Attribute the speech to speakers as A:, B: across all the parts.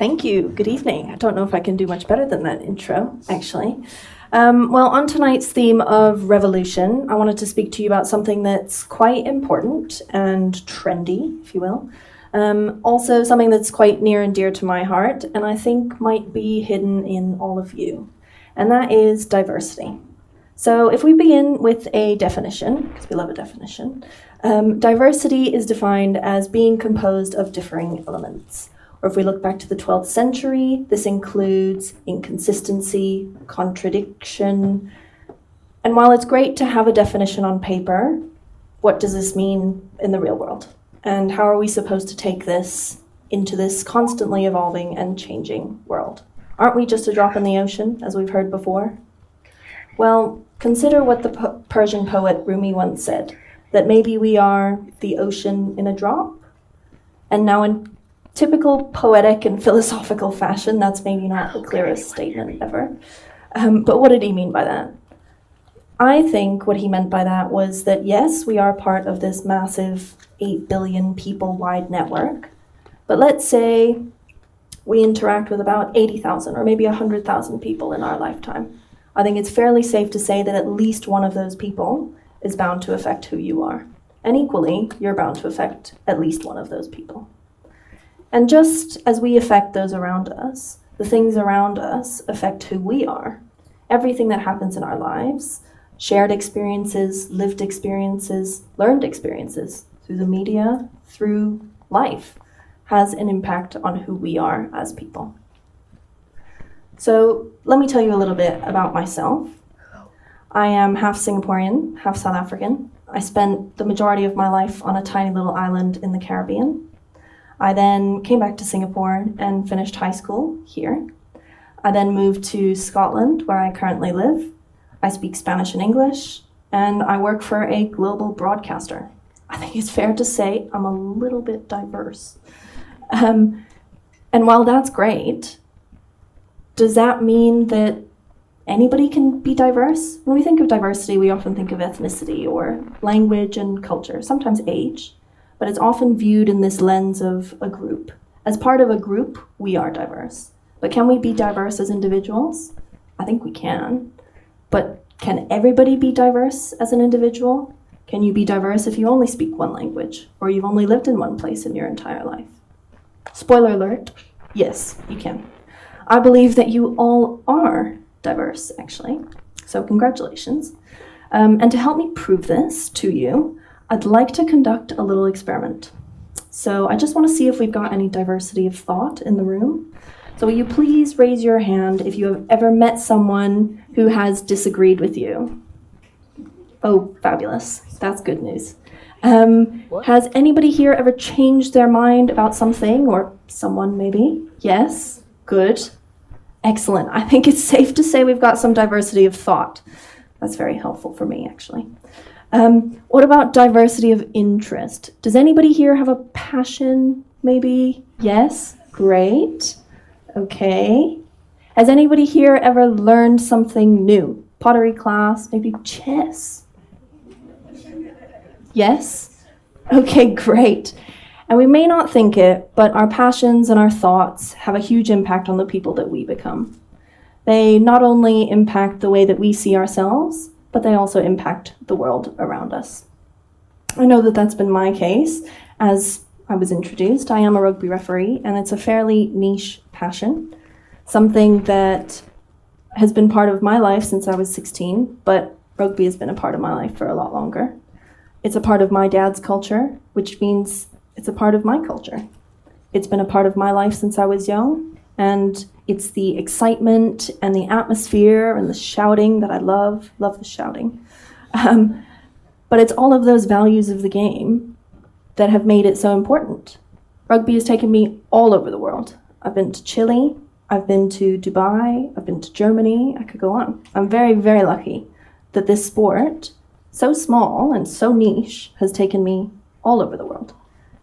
A: Thank you. Good evening. I don't know if I can do much better than that intro, actually. Well, on tonight's theme of revolution, I wanted to speak to you about something that's quite important and trendy, if you will. Also something that's quite near and dear to my heart, and I think might be hidden in all of you, and that is diversity. So if we begin with a definition, because we love a definition, diversity is defined as being composed of differing elements. Or if we look back to the 12th century, this includes inconsistency, contradiction. And while it's great to have a definition on paper, what does this mean in the real world? And how are we supposed to take this into this constantly evolving and changing world? Aren't we just a drop in the ocean, as we've heard before? Well, consider what the Persian poet Rumi once said, that maybe we are the ocean in a drop. And now in typical poetic and philosophical fashion, that's maybe not the clearest statement ever. But what did he mean by that? I think what he meant by that was that, yes, we are part of this massive 8 billion people-wide network, but let's say we interact with about 80,000 or maybe 100,000 people in our lifetime. I think it's fairly safe to say that at least one of those people is bound to affect who you are. And equally, you're bound to affect at least one of those people. And just as we affect those around us, the things around us affect who we are. Everything that happens in our lives, shared experiences, lived experiences, learned experiences, through the media, through life, has an impact on who we are as people. So let me tell you a little bit about myself. I am half Singaporean, half South African. I spent the majority of my life on a tiny little island in the Caribbean. I then came back to Singapore and finished high school here. I then moved to Scotland, where I currently live. I speak Spanish and English, and I work for a global broadcaster. I think it's fair to say I'm a little bit diverse. And while that's great, does that mean that anybody can be diverse? When we think of diversity, we often think of ethnicity or language and culture, sometimes age. But it's often viewed in this lens of a group. As part of a group, we are diverse. But can we be diverse as individuals? I think we can. But can everybody be diverse as an individual? Can you be diverse if you only speak one language, or you've only lived in one place in your entire life? Spoiler alert, yes, you can. I believe that you all are diverse, actually. So congratulations. And to help me prove this to you, I'd like to conduct a little experiment. So I just want to see if we've got any diversity of thought in the room. So will you please raise your hand if you have ever met someone who has disagreed with you? Oh, fabulous. That's good news. Has anybody here ever changed their mind about something or someone maybe? Yes? Good. Excellent. I think it's safe to say we've got some diversity of thought. That's very helpful for me, actually. What about diversity of interest? Does anybody here have a passion, maybe? Yes? Great. Okay. Has anybody here ever learned something new? Pottery class, maybe chess? Yes? Okay, great. And we may not think it, but our passions and our thoughts have a huge impact on the people that we become. They not only impact the way that we see ourselves, but they also impact the world around us. I know that that's been my case. As I was introduced, I am a rugby referee, and it's a fairly niche passion, something that has been part of my life since I was 16, but rugby has been a part of my life for a lot longer. It's a part of my dad's culture, which means it's a part of my culture. It's been a part of my life since I was young, and it's the excitement and the atmosphere and the shouting that I love the shouting. But it's all of those values of the game that have made it so important. Rugby has taken me all over the world. I've been to Chile, I've been to Dubai, I've been to Germany, I could go on. I'm very, very lucky that this sport, so small and so niche, has taken me all over the world.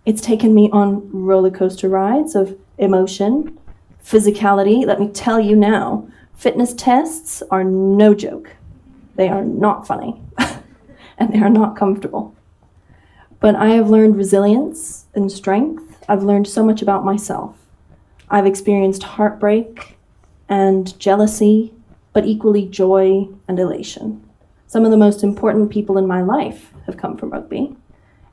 A: It's taken me on roller coaster rides of emotion, physicality. Let me tell you now, fitness tests are no joke. They are not funny, and they are not comfortable. But I have learned resilience and strength. I've learned so much about myself. I've experienced heartbreak and jealousy, but equally joy and elation. Some of the most important people in my life have come from rugby,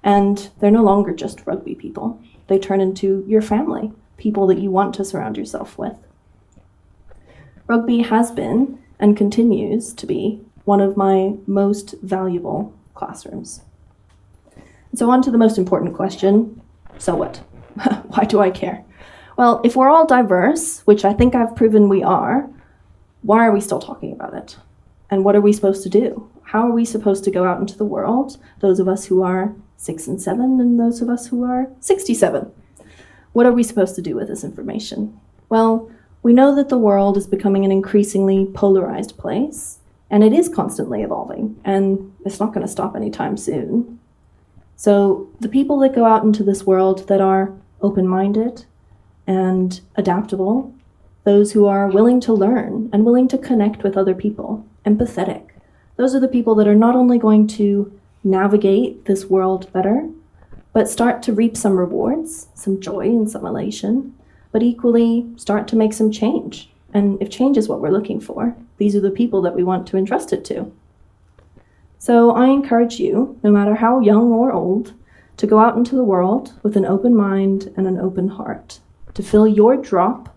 A: and they're no longer just rugby people. They turn into your family, people that you want to surround yourself with. Rugby has been and continues to be one of my most valuable classrooms. So on to the most important question, so what? Why do I care? Well, if we're all diverse, which I think I've proven we are, why are we still talking about it? And what are we supposed to do? How are we supposed to go out into the world, those of us who are 6 and 7 and those of us who are 67? What are we supposed to do with this information? Well, we know that the world is becoming an increasingly polarized place, and it is constantly evolving, and it's not going to stop anytime soon. So the people that go out into this world that are open-minded and adaptable, those who are willing to learn and willing to connect with other people, empathetic, those are the people that are not only going to navigate this world better, but start to reap some rewards, some joy and some elation, but equally start to make some change. And if change is what we're looking for, these are the people that we want to entrust it to. So I encourage you, no matter how young or old, to go out into the world with an open mind and an open heart, to fill your drop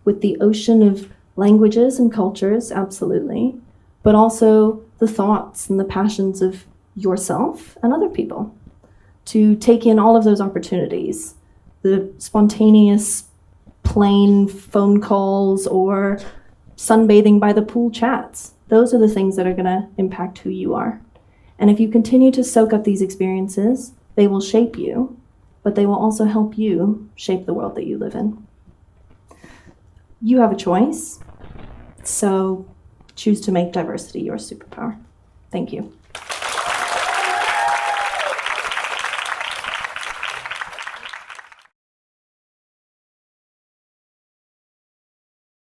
A: with the ocean of languages and cultures, absolutely, but also the thoughts and the passions of yourself and other people, to take in all of those opportunities, the spontaneous plain phone calls or sunbathing by the pool chats. Those are the things that are going to impact who you are. And if you continue to soak up these experiences, they will shape you, but they will also help you shape the world that you live in. You have a choice, so choose to make diversity your superpower. Thank you.